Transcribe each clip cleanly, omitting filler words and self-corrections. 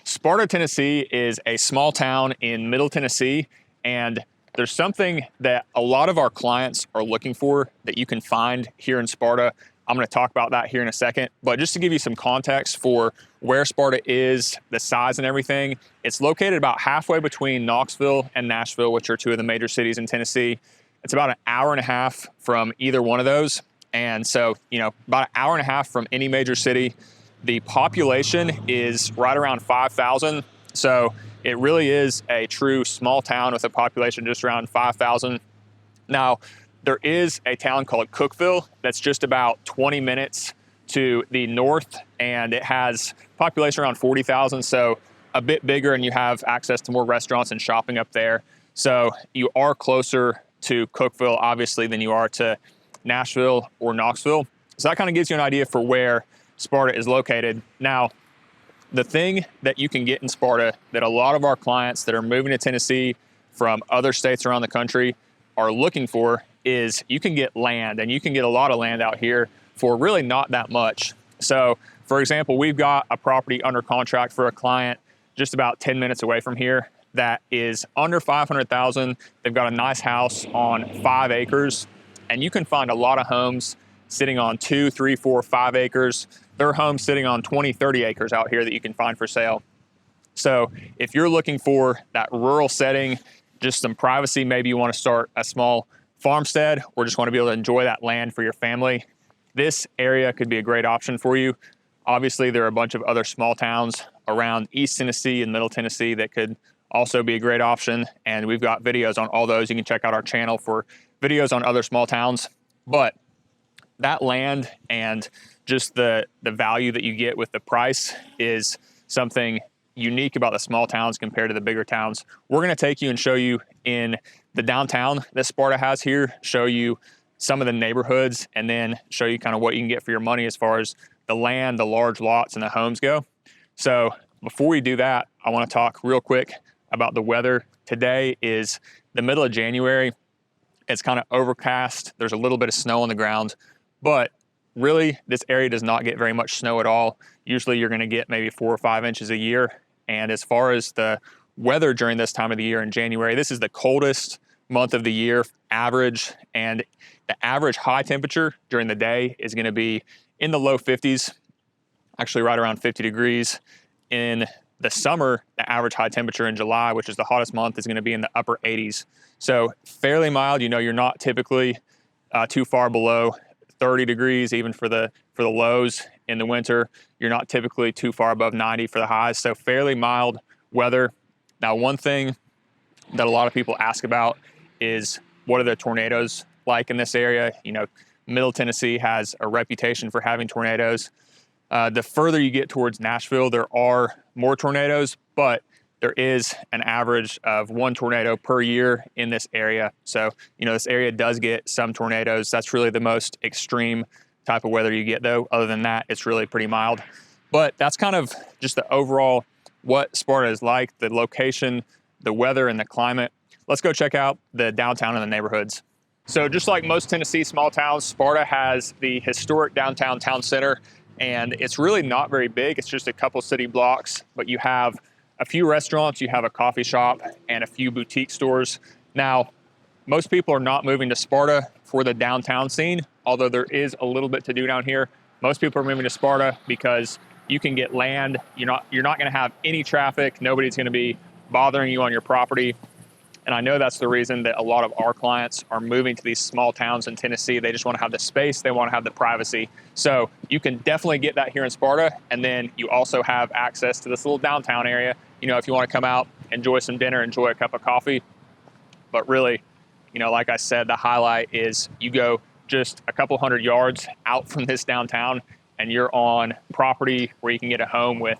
Sparta, Tennessee is a small town in Middle Tennessee, and there's something that a lot of our clients are looking for that you can find here in Sparta. I'm going to talk about that here in a second, but just to give you some context for where Sparta is, the size and everything, it's located about halfway between Knoxville and Nashville, which are two of the major cities in Tennessee. It's about an hour and a half from either one of those. And so, about an hour and a half from any major city. The population is right around 5,000. So it really is a true small town with a population just around 5,000. Now, there is a town called Cookeville that's just about 20 minutes to the north, and it has population around 40,000. So a bit bigger, and you have access to more restaurants and shopping up there. So you are closer to Cookeville, obviously, than you are to Nashville or Knoxville. So that kind of gives you an idea for where Sparta is located. Now, the thing that you can get in Sparta that a lot of our clients that are moving to Tennessee from other states around the country are looking for is you can get land, and you can get a lot of land out here for really not that much. So, for example, we've got a property under contract for a client just about 10 minutes away from here that is under 500,000. They've got a nice house on 5 acres, and you can find a lot of homes sitting on 2, 3, 4, 5 acres. There are homes sitting on 20, 30 acres out here that you can find for sale. So if you're looking for that rural setting, just some privacy, maybe you want to start a small farmstead or just want to be able to enjoy that land for your family, this area could be a great option for you. Obviously, there are a bunch of other small towns around East Tennessee and Middle Tennessee that could also be a great option. And we've got videos on all those. You can check out our channel for videos on other small towns. But that land and just the value that you get with the price is something unique about the small towns compared to the bigger towns. We're going to take you and show you in the downtown that Sparta has here, show you some of the neighborhoods, and then show you kind of what you can get for your money as far as the land, the large lots, and the homes go. So before we do that, I want to talk real quick about the weather. Today is the middle of January. It's kind of overcast. There's a little bit of snow on the ground, but really this area does not get very much snow at all. Usually you're going to get maybe 4 or 5 inches a year. And as far as the weather during this time of the year in January, this is the coldest month of the year average, and the average high temperature during the day is going to be in the low 50s, actually right around 50 degrees. In the summer, the average high temperature in July, which is the hottest month, is going to be in the upper 80s. So fairly mild. You're not typically too far below 30 degrees, even for the lows in the winter. You're not typically too far above 90 for the highs. So fairly mild weather. Now, one thing that a lot of people ask about is what are the tornadoes like in this area? Middle Tennessee has a reputation for having tornadoes. The further you get towards Nashville, there are more tornadoes, but there is an average of 1 tornado per year in this area. So, this area does get some tornadoes. That's really the most extreme type of weather you get, though. Other than that, it's really pretty mild. But that's kind of just the overall what Sparta is like, the location, the weather, and the climate. Let's go check out the downtown and the neighborhoods. So just like most Tennessee small towns, Sparta has the historic downtown town center, and it's really not very big. It's just a couple city blocks, but you have a few restaurants, you have a coffee shop, and a few boutique stores. Now, most people are not moving to Sparta for the downtown scene, although there is a little bit to do down here. Most people are moving to Sparta because you can get land. You're not going to have any traffic. Nobody's going to be bothering you on your property. And I know that's the reason that a lot of our clients are moving to these small towns in Tennessee. They just want to have the space. They want to have the privacy. So you can definitely get that here in Sparta. And then you also have access to this little downtown area. If you want to come out, enjoy some dinner, enjoy a cup of coffee. But really, like I said, the highlight is you go just a couple hundred yards out from this downtown and you're on property where you can get a home with,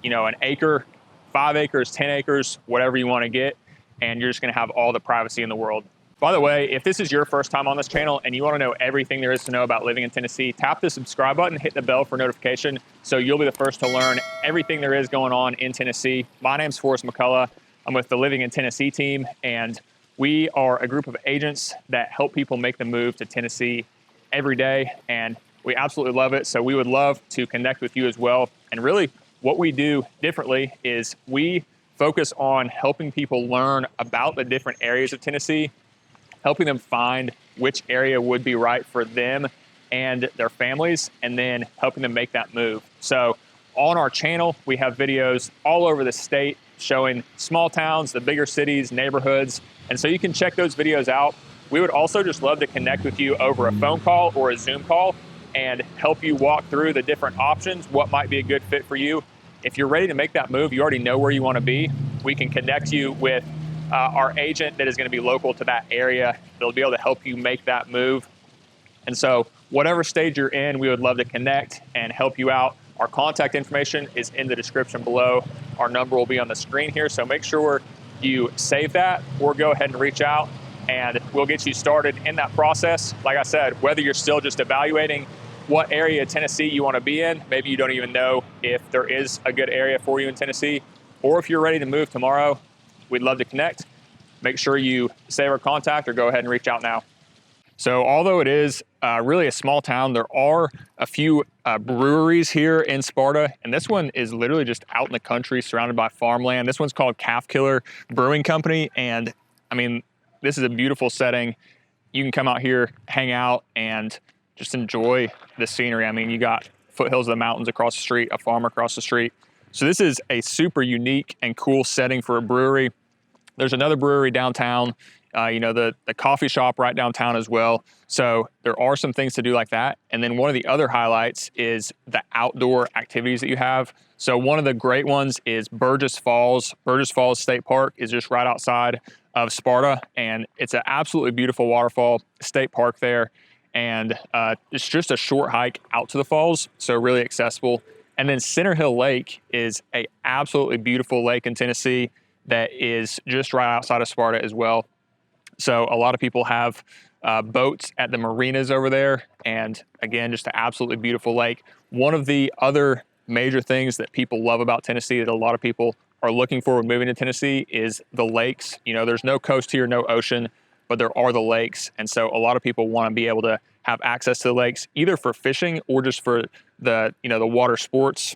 an acre, 5 acres, 10 acres, whatever you want to get. And you're just going to have all the privacy in the world. By the way, if this is your first time on this channel and you want to know everything there is to know about living in Tennessee, tap the subscribe button, hit the bell for notification so you'll be the first to learn everything there is going on in Tennessee. My name's Forrest McCullough. I'm with the Living in Tennessee team, and we are a group of agents that help people make the move to Tennessee every day, and we absolutely love it. So we would love to connect with you as well and really what we do differently is we focus on helping people learn about the different areas of Tennessee, helping them find which area would be right for them and their families, and then helping them make that move. So on our channel, we have videos all over the state showing small towns, the bigger cities, neighborhoods. And so you can check those videos out. We would also just love to connect with you over a phone call or a Zoom call and help you walk through the different options, what might be a good fit for you. If you're ready to make that move, you already know where you want to be. We can connect you with our agent that is going to be local to that area. They'll be able to help you make that move. And so whatever stage you're in, we would love to connect and help you out. Our contact information is in the description below. Our number will be on the screen here, so make sure you save that or go ahead and reach out and we'll get you started in that process. Like I said, whether you're still just evaluating what area of Tennessee you want to be in, maybe you don't even know if there is a good area for you in Tennessee, or if you're ready to move tomorrow, we'd love to connect. Make sure you save our contact or go ahead and reach out now. So although it is really a small town, there are a few breweries here in Sparta, and this one is literally just out in the country surrounded by farmland. This one's called Calf Killer Brewing Company, and I mean, this is a beautiful setting. You can come out here, hang out, and just enjoy the scenery. I mean, you got foothills of the mountains across the street, a farm across the street. So this is a super unique and cool setting for a brewery. There's another brewery downtown, the coffee shop right downtown as well. So there are some things to do like that. And then one of the other highlights is the outdoor activities that you have. So one of the great ones is Burgess Falls. Burgess Falls State Park is just right outside of Sparta, and it's an absolutely beautiful waterfall state park there. And it's just a short hike out to the falls, so really accessible. And then Center Hill Lake is a absolutely beautiful lake in Tennessee that is just right outside of Sparta as well. So a lot of people have boats at the marinas over there. And again, just an absolutely beautiful lake. One of the other major things that people love about Tennessee that a lot of people are looking for when moving to Tennessee is the lakes. You know, there's no coast here, no ocean, but there are the lakes. And so a lot of people want to be able to have access to the lakes, either for fishing or just for the water sports,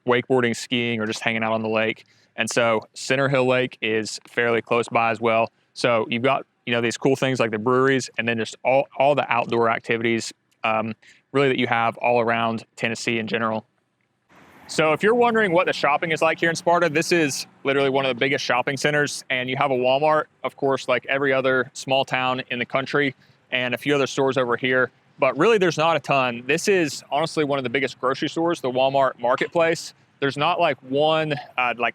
wakeboarding, skiing, or just hanging out on the lake. And so Center Hill Lake is fairly close by as well. So you've got, these cool things like the breweries, and then just all the outdoor activities really that you have all around Tennessee in general. So if you're wondering what the shopping is like here in Sparta, this is literally one of the biggest shopping centers, and you have a Walmart, of course, like every other small town in the country, and a few other stores over here, but really there's not a ton. This is honestly one of the biggest grocery stores, the Walmart Marketplace. There's not like one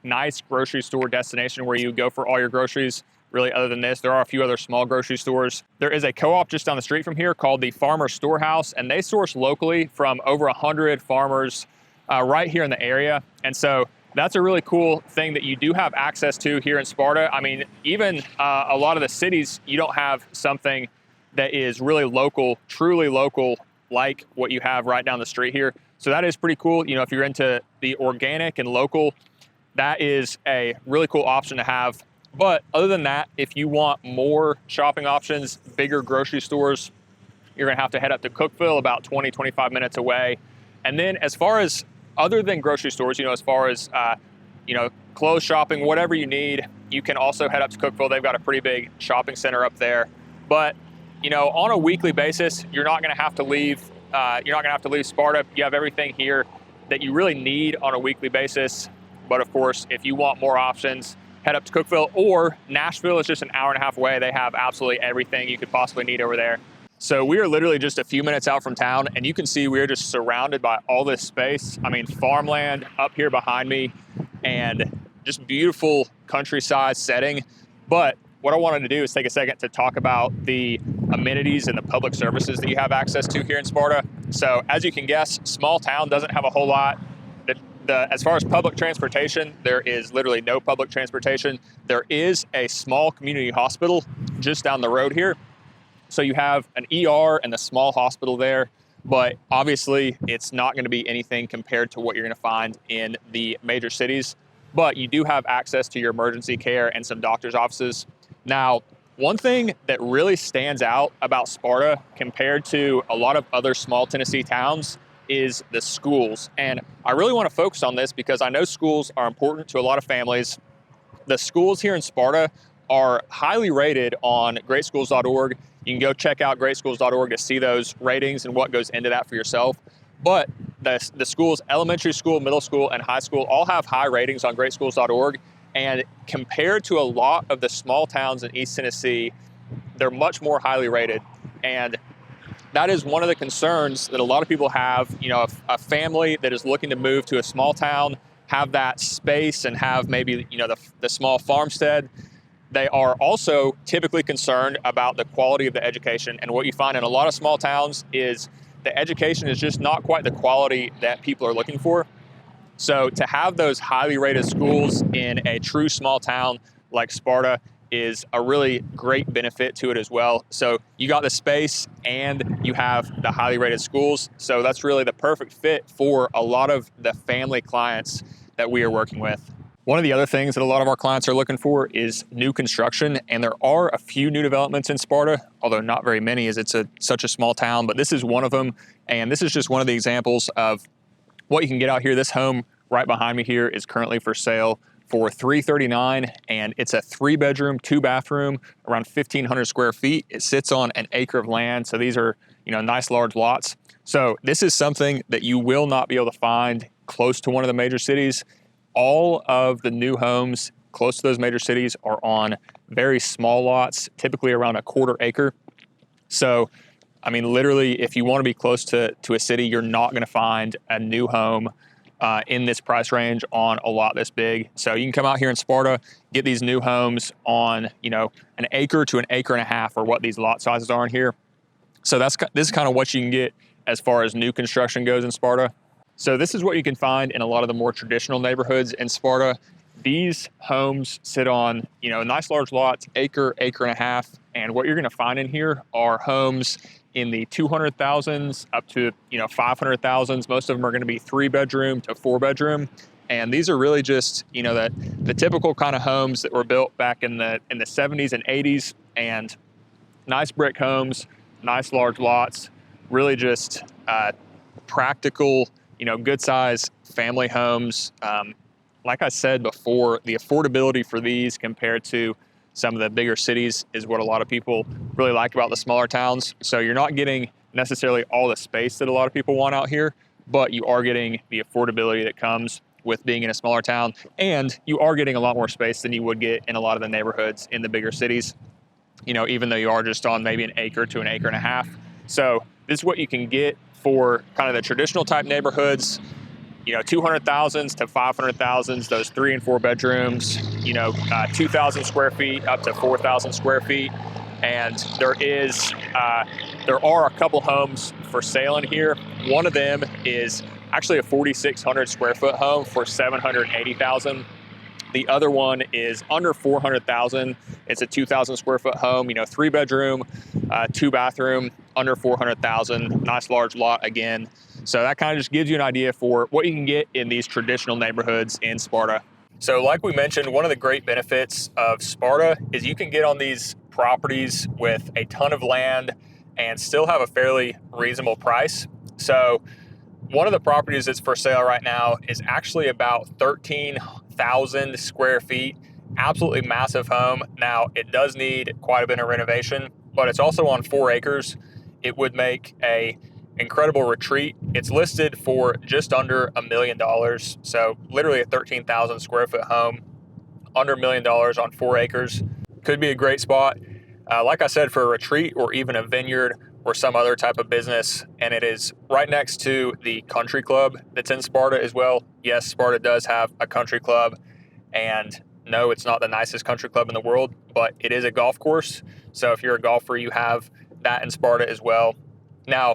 nice grocery store destination where you go for all your groceries. Really, other than this, there are a few other small grocery stores. There is a co-op just down the street from here called the Farmer Storehouse, and they source locally from over 100 farmers right here in the area. And so that's a really cool thing that you do have access to here in Sparta. I mean, even a lot of the cities, you don't have something that is really local, truly local, like what you have right down the street here. So that is pretty cool. If you're into the organic and local, that is a really cool option to have. But other than that, if you want more shopping options, bigger grocery stores, you're gonna have to head up to Cookeville, about 20, 25 minutes away. And then as far as other than grocery stores, as far as, clothes shopping, whatever you need, you can also head up to Cookeville. They've got a pretty big shopping center up there. But, on a weekly basis, you're not gonna have to leave Sparta. You have everything here that you really need on a weekly basis. But of course, if you want more options, head up to Cookeville, or Nashville is just an hour and a half away. They have absolutely everything you could possibly need over there. So we are literally just a few minutes out from town, and you can see we're just surrounded by all this space. I mean, farmland up here behind me, and just beautiful countryside setting. But what I wanted to do is take a second to talk about the amenities and the public services that you have access to here in Sparta. So as you can guess, small town doesn't have a whole lot. As far as public transportation, there is literally no public transportation. There is a small community hospital just down the road here. So you have an ER and a small hospital there, but obviously it's not going to be anything compared to what you're going to find in the major cities. But you do have access to your emergency care and some doctor's offices. Now, one thing that really stands out about Sparta compared to a lot of other small Tennessee towns is the schools. And I really want to focus on this because I know schools are important to a lot of families. The schools here in Sparta are highly rated on greatschools.org. You can go check out greatschools.org to see those ratings and what goes into that for yourself. But the schools, elementary school, middle school, and high school, all have high ratings on greatschools.org. And compared to a lot of the small towns in East Tennessee, they're much more highly rated. And that is one of the concerns that a lot of people have. You know, a family that is looking to move to a small town, have that space and have maybe, you know, the small farmstead. They are also typically concerned about the quality of the education. And what you find in a lot of small towns is the education is just not quite the quality that people are looking for. So to have those highly rated schools in a true small town like Sparta is a really great benefit to it as well. So you got the space and you have the highly rated schools. So that's really the perfect fit for a lot of the family clients that we are working with. One of the other things that a lot of our clients are looking for is new construction. And there are a few new developments in Sparta, although not very many as it's such a small town, but this is one of them. And this is just one of the examples of what you can get out here. This home right behind me here is currently for sale for $339, and it's a 3-bedroom, 2-bathroom, around 1,500 square feet. It sits on an acre of land, so these are, you know, nice large lots. So this is something that you will not be able to find close to one of the major cities. All of the new homes close to those major cities are on very small lots, typically around a 1/4 acre. So, I mean, literally, if you want to be close to a city, you're not going to find a new home in this price range on a lot this big. So you can come out here in Sparta, get these new homes on, you know, an acre to an acre and a half, or what these lot sizes are in here. So this is kind of what you can get as far as new construction goes in Sparta. So this is what you can find in a lot of the more traditional neighborhoods in Sparta. These homes sit on, you know, nice large lots, acre, acre and a half. And what you're going to find in here are homes in the 200,000s up to, you know, 500,000s. Most of them are going to be 3-bedroom to 4-bedroom. And these are really just, you know, the typical kind of homes that were built back in the 70s and 80s, and nice brick homes, nice large lots, really just practical, you know, good size family homes. Like I said before, the affordability for these compared to some of the bigger cities is what a lot of people really like about the smaller towns. So you're not getting necessarily all the space that a lot of people want out here, but you are getting the affordability that comes with being in a smaller town, and you are getting a lot more space than you would get in a lot of the neighborhoods in the bigger cities, you know, even though you are just on maybe an acre to an acre and a half. So this is what you can get for kind of the traditional type neighborhoods, you know, 200,000s to 500,000s, those 3 and 4 bedrooms, you know, 2,000 square feet up to 4,000 square feet. And there are a couple homes for sale in here. One of them is actually a 4,600 square foot home for $780,000. The other one is under $400,000. It's a 2,000 square foot home, you know, 3-bedroom, 2-bathroom, under $400,000. Nice large lot again. So that kind of just gives you an idea for what you can get in these traditional neighborhoods in Sparta. So like we mentioned, one of the great benefits of Sparta is you can get on these properties with a ton of land and still have a fairly reasonable price. So one of the properties that's for sale right now is actually about 13,000 square feet. Absolutely massive home. Now, it does need quite a bit of renovation, but it's also on 4 acres. It would make a incredible retreat. It's listed for just under $1 million. So literally a 13,000 square foot home, under $1 million on 4 acres. Could be a great spot. Like I said, for a retreat or even a vineyard or some other type of business. And it is right next to the country club that's in Sparta as well. Yes, Sparta does have a country club, and no, it's not the nicest country club in the world, but it is a golf course. So if you're a golfer, you have that in Sparta as well. Now,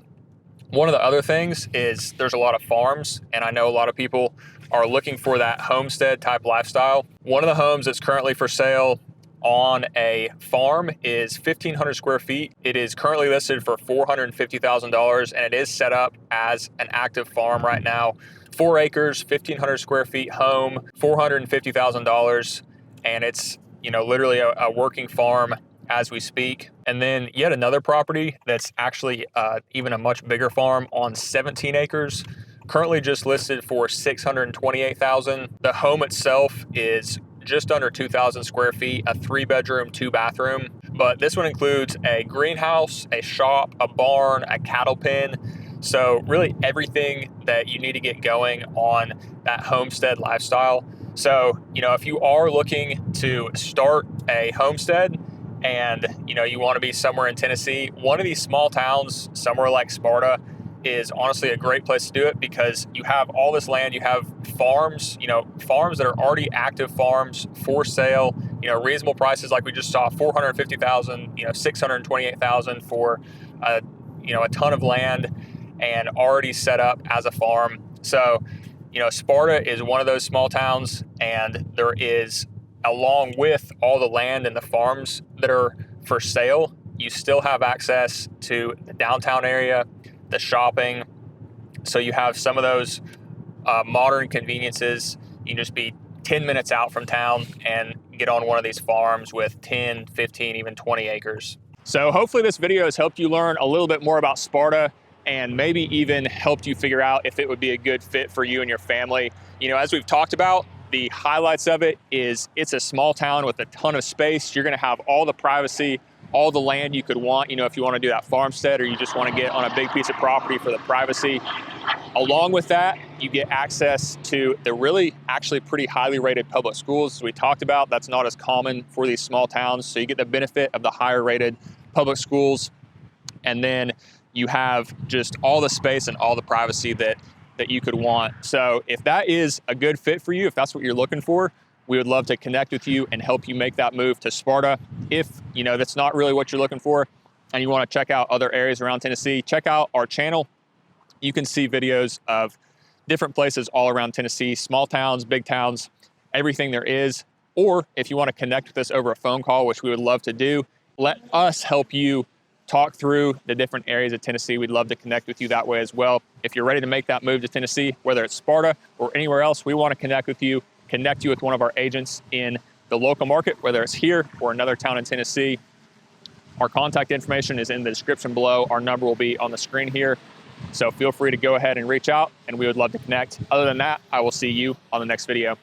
one of the other things is there's a lot of farms, and I know a lot of people are looking for that homestead type lifestyle. One of the homes that's currently for sale on a farm is 1,500 square feet. It is currently listed for $450,000, and it is set up as an active farm right now. 4 acres, 1,500 square feet home, $450,000, and it's, you know, literally a working farm as we speak. And then yet another property that's actually even a much bigger farm on 17 acres, currently just listed for $628,000. The home itself is just under 2,000 square feet, a 3-bedroom, 2-bathroom. But this one includes a greenhouse, a shop, a barn, a cattle pen. So really everything that you need to get going on that homestead lifestyle. So, if you are looking to start a homestead and, you want to be somewhere in Tennessee, one of these small towns, somewhere like Sparta, is honestly a great place to do it because you have all this land, you have farms, farms that are already active farms for sale, reasonable prices like we just saw, $450,000, $628,000 for a ton of land and already set up as a farm. So, Sparta is one of those small towns, and there is, along with all the land and the farms that are for sale, you still have access to the downtown area, the shopping. So you have some of those modern conveniences. You can just be 10 minutes out from town and get on one of these farms with 10, 15, even 20 acres. So hopefully this video has helped you learn a little bit more about Sparta and maybe even helped you figure out if it would be a good fit for you and your family. As we've talked about, the highlights of it is it's a small town with a ton of space. You're gonna have all the privacy, all the land you could want, if you want to do that farmstead or you just want to get on a big piece of property for the privacy. Along with that, you get access to the really actually pretty highly rated public schools. As we talked about, that's not as common for these small towns. So you get the benefit of the higher rated public schools. And then you have just all the space and all the privacy that you could want. So if that is a good fit for you, if that's what you're looking for, we would love to connect with you and help you make that move to Sparta. If that's not really what you're looking for and you want to check out other areas around Tennessee, check out our channel. You can see videos of different places all around Tennessee, small towns, big towns, everything there is. Or if you want to connect with us over a phone call, which we would love to do, let us help you talk through the different areas of Tennessee. We'd love to connect with you that way as well. If you're ready to make that move to Tennessee, whether it's Sparta or anywhere else, we want to connect with you with one of our agents in the local market, whether it's here or another town in Tennessee. Our contact information is in the description below. Our number will be on the screen here. So feel free to go ahead and reach out and we would love to connect. Other than that, I will see you on the next video.